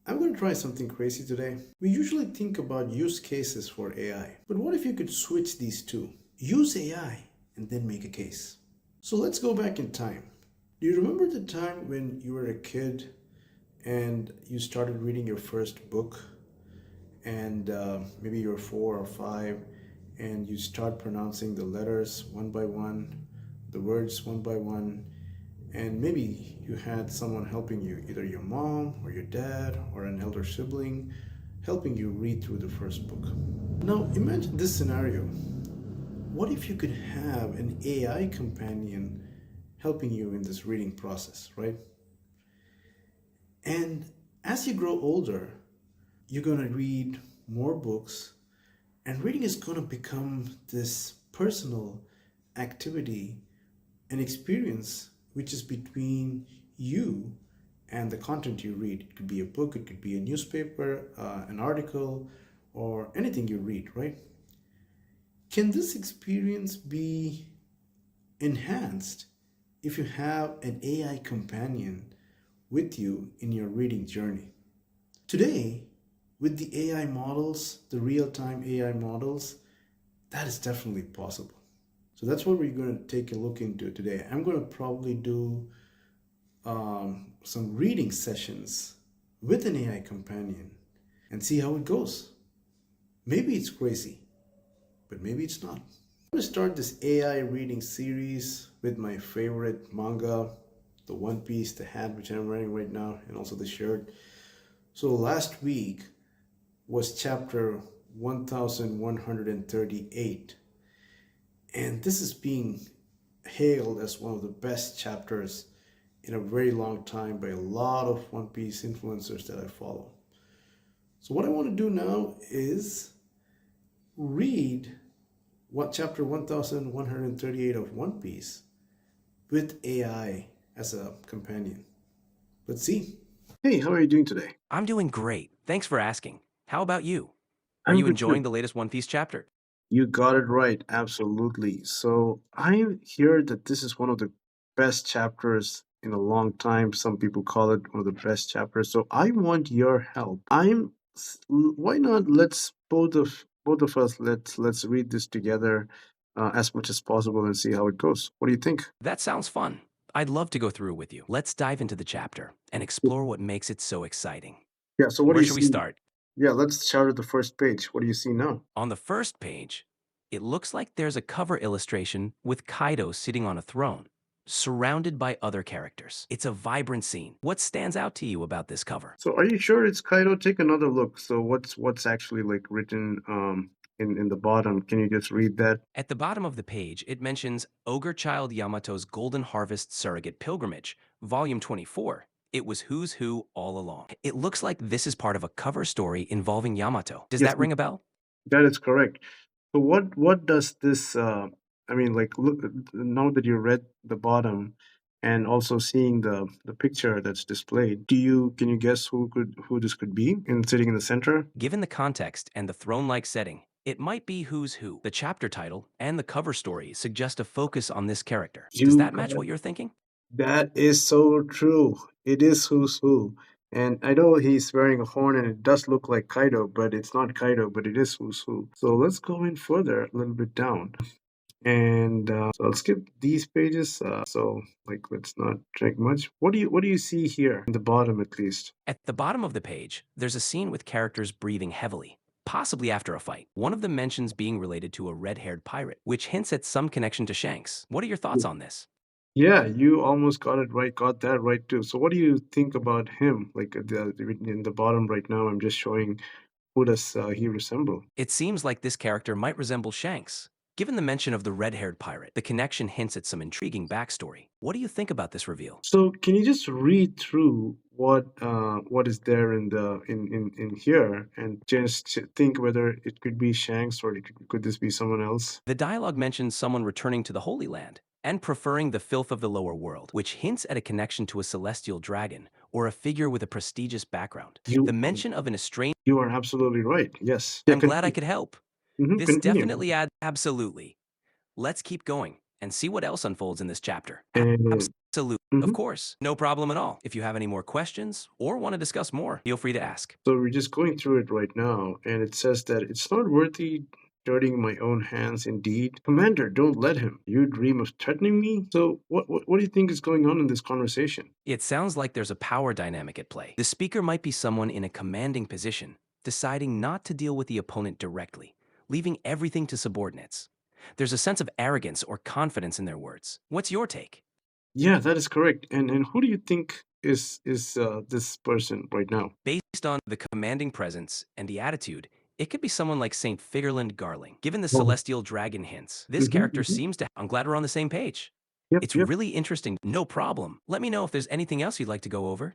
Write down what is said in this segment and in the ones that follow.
I'm going to try something crazy today. We usually think about use cases for AI, but what if you could switch these two? Use AI and then make a case. So let's go back in time. Do you remember the time when you were a kid and you started reading your first book and maybe you're 4 or 5 and you start pronouncing the letters one by one, the words one by one, and maybe you had someone helping you, either your mom or your dad or an elder sibling, helping you read through the first book. Now imagine this scenario. What if you could have an AI companion helping you in this reading process, right? And as you grow older, you're going to read more books, and reading is going to become this personal activity, an experience which is between you and the content you read. It could be a book, it could be a newspaper, an article, or anything you read, right? Can this experience be enhanced if you have an AI companion with you in your reading journey? Today, with the AI models, the real-time AI models, that is definitely possible. So that's what we're going to take a look into today. I'm going to probably do some reading sessions with an AI companion and see how it goes. Maybe it's crazy, but maybe it's not. I'm going to start this AI reading series with my favorite manga, the One Piece, the hat which I'm wearing right now, and also the shirt. So last week was chapter 1138. And this is being hailed as one of the best chapters in a very long time by a lot of One Piece influencers that I follow. So what I want to do now is read what chapter 1138 of One Piece with AI as a companion. Let's see. Hey, how are you doing today? I'm doing great. Thanks for asking. How about you? Are I'm you good too. enjoying the latest One Piece chapter? You got it right, absolutely. So I hear that this is one of the best chapters in a long time. Some people call it one of the best chapters. So I want your help. Why not let's both of us let's read this together as much as possible and see how it goes. What do you think? That sounds fun. I'd love to go through with you. Let's dive into the chapter and explore what makes it so exciting. Yeah, so what do Where you should we see? start? Yeah, let's start at the first page. What do you see now? On the first page, it looks like there's a cover illustration with Kaido sitting on a throne, surrounded by other characters. It's a vibrant scene. What stands out to you about this cover? So are you sure it's Kaido? Take another look. So what's actually like written in the bottom? Can you just read that? At the bottom of the page, it mentions Ogre Child Yamato's Golden Harvest Surrogate Pilgrimage, Volume 24. It was who's who all along. It looks like this is part of a cover story involving Yamato. Does Yes, that ring a bell? that is correct. So what does this I mean, like, look, now that you read the bottom and also seeing the picture that's displayed, can you guess who this could be in sitting in the center? Given the context and the throne-like setting, it might be who's who. The chapter title and the cover story suggest a focus on this character. Does You that got match what you're thinking? That is so true. It is who's who. And I know he's wearing a horn and it does look like Kaido, but it's not Kaido, but it is who's who. So let's go in further a little bit down. And so I'll skip these pages. So like let's not drink much. What do you see here in the bottom at least? At the bottom of the page, there's a scene with characters breathing heavily, possibly after a fight. One of them mentions being related to a red-haired pirate, which hints at some connection to Shanks. What are your thoughts on this? Yeah, you almost got it right, got that right too. So what do you think about him? Like in the bottom right now, I'm just showing who does he resemble? It seems like this character might resemble Shanks. Given the mention of the red-haired pirate, the connection hints at some intriguing backstory. What do you think about this reveal? So can you just read through what is there in the in here and just think whether it could be Shanks or could this be someone else? The dialogue mentions someone returning to the Holy Land and preferring the filth of the lower world, which hints at a connection to a celestial dragon or a figure with a prestigious background. The You mention of an estranged. you are absolutely right. Yes. Yeah, I'm glad I continue. could help. This Continue. definitely adds absolutely. Let's keep going and see what else unfolds in this chapter. And Absolutely. Of Hmm. course. No problem at all. If you have any more questions or want to discuss more, feel free to ask. So we're just going through it right now, and it says that it's not worthy dirtying my own hands indeed. Commander, don't let him. You dream of threatening me? So what do you think is going on in this conversation? It sounds like there's a power dynamic at play. The speaker might be someone in a commanding position, deciding not to deal with the opponent directly, leaving everything to subordinates. There's a sense of arrogance or confidence in their words. What's your take? Yeah, that is correct. And who do you think is this person right now? Based on the commanding presence and the attitude, it could be someone like St. Figurland Garling. Given the Oh. celestial dragon hints, this Hmm. character Hmm. seems to. I'm glad we're on the same page. Yep, It's yep. really interesting. No problem. Let me know if there's anything else you'd like to go over.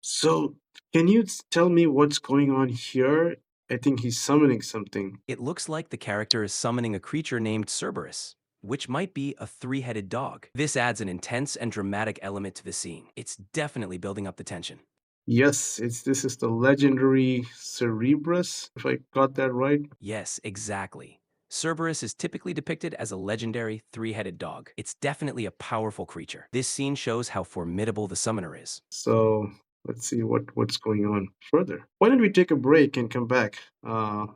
So can you tell me what's going on here? I think he's summoning something. It looks like the character is summoning a creature named Cerberus, which might be a three-headed dog. This adds an intense and dramatic element to the scene. It's definitely building up the tension. Yes, this is the legendary Cerebrus, if I got that right. Yes, exactly. Cerberus is typically depicted as a legendary three-headed dog. It's definitely a powerful creature. This scene shows how formidable the summoner is. So let's see what's going on further. Why don't we take a break and come back?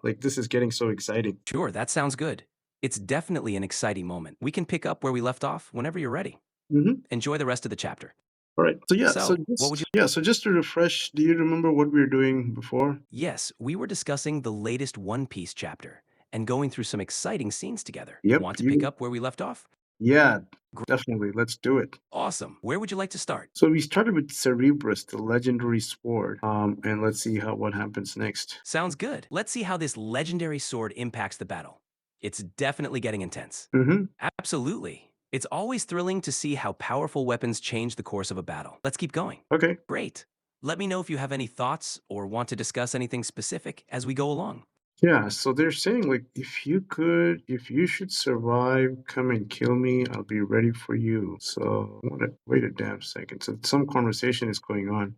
Like this is getting so exciting. Sure, that sounds good. It's definitely an exciting moment. We can pick up where we left off whenever you're ready. Mm-hmm. Enjoy the rest of the chapter. All right. So yeah, so So, what would you... just to refresh, do you remember what we were doing before? Yes, we were discussing the latest One Piece chapter and going through some exciting scenes together. Yep. Want to pick You. up where we left off? Yeah, definitely. Let's do it. Awesome. Where would you like to start? So we started with Cerebrus, the legendary sword. And let's see what happens next. Sounds good. Let's see how this legendary sword impacts the battle. It's definitely getting intense. Mm-hmm. Absolutely. It's always thrilling to see how powerful weapons change the course of a battle. Let's keep going. Okay. Great. Let me know if you have any thoughts or want to discuss anything specific as we go along. Yeah, so they're saying like if you should survive, come and kill me. I'll be ready for you. So I want to wait a damn second. So some conversation is going on.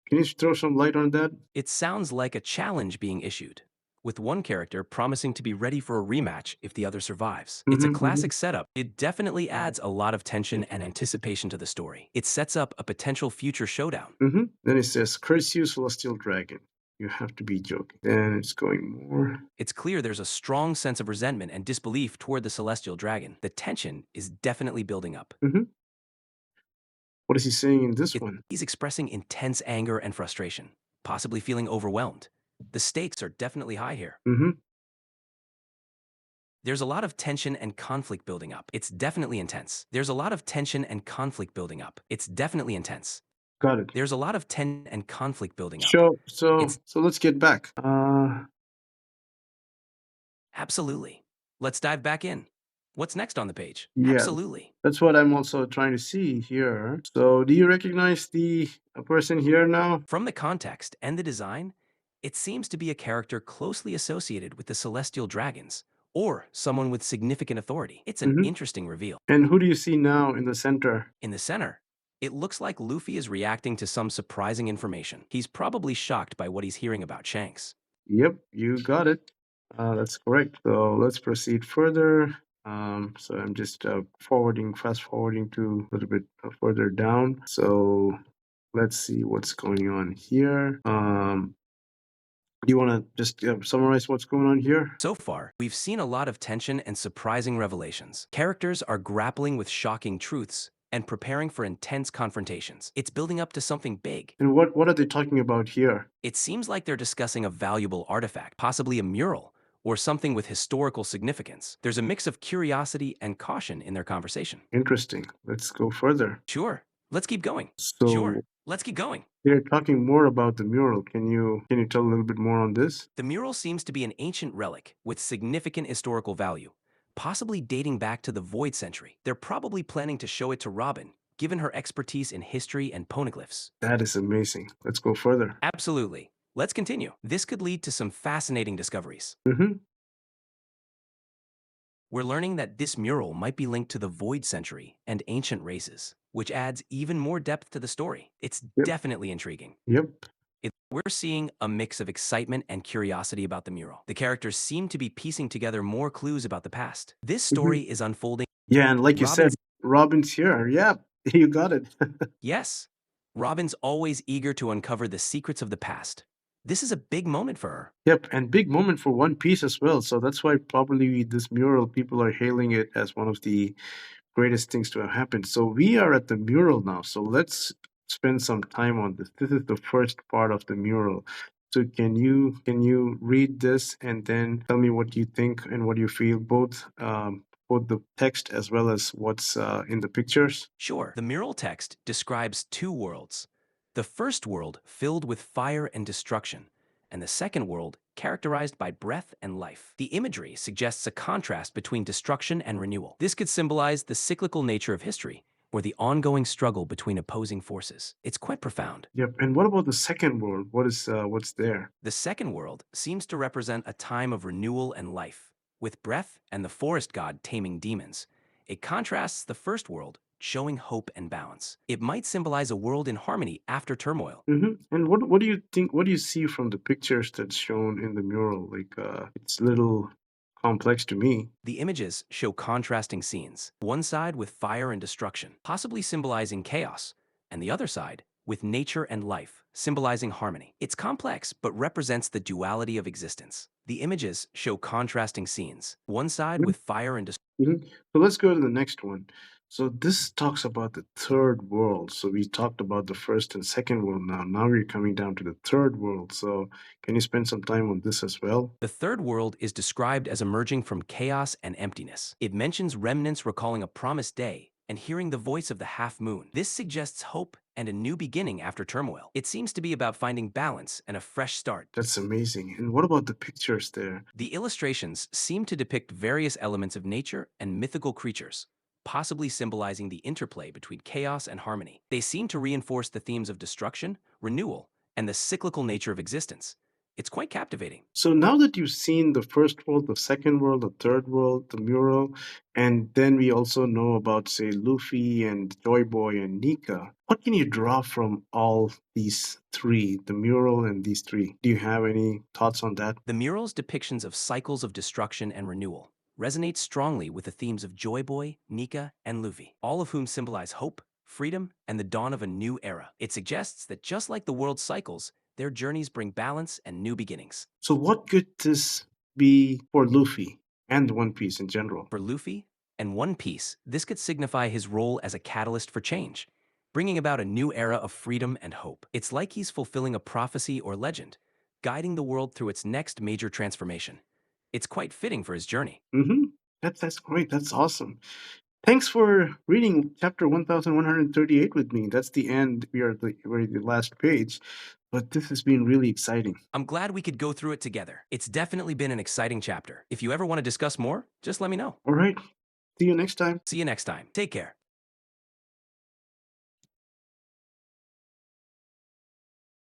Can you throw some light on that? It sounds like a challenge being issued, with one character promising to be ready for a rematch if the other survives. It's a Mm-hmm, mm-hmm, classic setup. It definitely adds a lot of tension and anticipation to the story. It sets up a potential future showdown. mm-hmm. Then it says, "Curse you, celestial dragon." You have to be joking. Then it's going more. It's clear there's a strong sense of resentment and disbelief toward the celestial dragon. The tension is definitely building up. Mm-hmm. What is he saying in this one? He's expressing intense anger and frustration, possibly feeling overwhelmed. The stakes are definitely high here. Mm-hmm. There's a lot of tension and conflict building up. It's definitely intense. There's a lot of tension and conflict building up. It's definitely intense. Got it. There's a lot of tension and conflict building up. So It's let's get back. absolutely. Let's dive back in. What's next on the page? Yeah, Absolutely. that's what I'm also trying to see here. So do you recognize the person here now? From the context and the design, it seems to be a character closely associated with the celestial dragons, or someone with significant authority. It's an Mm-hmm. interesting reveal. And who do you see now in the center? In the center, it looks like Luffy is reacting to some surprising information. He's probably shocked by what he's hearing about Shanks. Yep, you got it. That's correct. So let's proceed further. So I'm just fast forwarding to a little bit further down. So let's see what's going on here. Do you want to just summarize what's going on here? So far, we've seen a lot of tension and surprising revelations. Characters are grappling with shocking truths and preparing for intense confrontations. It's building up to something big. And what are they talking about here? It seems like they're discussing a valuable artifact, possibly a mural, or something with historical significance. There's a mix of curiosity and caution in their conversation. Interesting. Let's go further. Sure, let's keep going. So Sure, let's keep going. they're talking more about the mural. Can you tell a little bit more on this? The mural seems to be an ancient relic with significant historical value, possibly dating back to the Void Century. They're probably planning to show it to Robin, given her expertise in history and poneglyphs. That is amazing. Let's go further. Absolutely. Let's continue. This could lead to some fascinating discoveries. Mm-hmm. We're learning that this mural might be linked to the Void Century and ancient races, which adds even more depth to the story. It's Yep. definitely intriguing. Yep. We're seeing a mix of excitement and curiosity about the mural. The characters seem to be piecing together more clues about the past. This Mm-hmm. story is unfolding. Yeah, and like you said, Robin's Robin's here. Yeah, You got it. Yes, Robin's always eager to uncover the secrets of the past. This is a big moment for her. Yep, and big moment for One Piece as well. So that's why probably this mural, people are hailing it as one of the greatest things to have happened. So we are at the mural now. So let's spend some time on this. This is the first part of the mural. So can you read this and then tell me what you think and what you feel, both the text as well as what's in the pictures? Sure, the mural text describes two worlds. The first world filled with fire and destruction, and the second world characterized by breath and life. The imagery suggests a contrast between destruction and renewal. This could symbolize the cyclical nature of history, or the ongoing struggle between opposing forces. It's quite profound. Yep. And what about the second world? What's there? The second world seems to represent a time of renewal and life, with breath and the forest god taming demons. It contrasts the first world, showing hope and balance. It might symbolize a world in harmony after turmoil. And what do you think? What do you see from the pictures that's shown in the mural? Like, it's a little complex to me. The images show contrasting scenes, one side with fire and destruction, possibly symbolizing chaos, and the other side with nature and life, symbolizing harmony. It's complex, but represents the duality of existence. The images show contrasting scenes, one side with fire and destruction. Mhm. So let's go to the next one. So this talks about the third world. So we talked about the first and second world now. Now we're coming down to the third world. So can you spend some time on this as well? The third world is described as emerging from chaos and emptiness. It mentions remnants recalling a promised day and hearing the voice of the half moon. This suggests hope and a new beginning after turmoil. It seems to be about finding balance and a fresh start. That's amazing. And what about the pictures there? The illustrations seem to depict various elements of nature and mythical creatures, possibly symbolizing the interplay between chaos and harmony. They seem to reinforce the themes of destruction, renewal, and the cyclical nature of existence. It's quite captivating. So now that you've seen the first world, the second world, the third world, the mural, and then we also know about, say, Luffy and Joy Boy and Nika, what can you draw from all these three, the mural and these three? Do you have any thoughts on that? The mural's depictions of cycles of destruction and renewal resonate strongly with the themes of Joy Boy, Nika, and Luffy, all of whom symbolize hope, freedom, and the dawn of a new era. It suggests that just like the world's cycles, their journeys bring balance and new beginnings. So what could this be for Luffy and One Piece in general? For Luffy and One Piece, this could signify his role as a catalyst for change, bringing about a new era of freedom and hope. It's like he's fulfilling a prophecy or legend, guiding the world through its next major transformation. It's quite fitting for his journey. Mm-hmm. That's great. That's awesome. Thanks for reading chapter 1138 with me. That's the end. We're at the last page, but this has been really exciting. I'm glad we could go through it together. It's definitely been an exciting chapter. If you ever want to discuss more, just let me know. All right. See you next time. See you next time. Take care.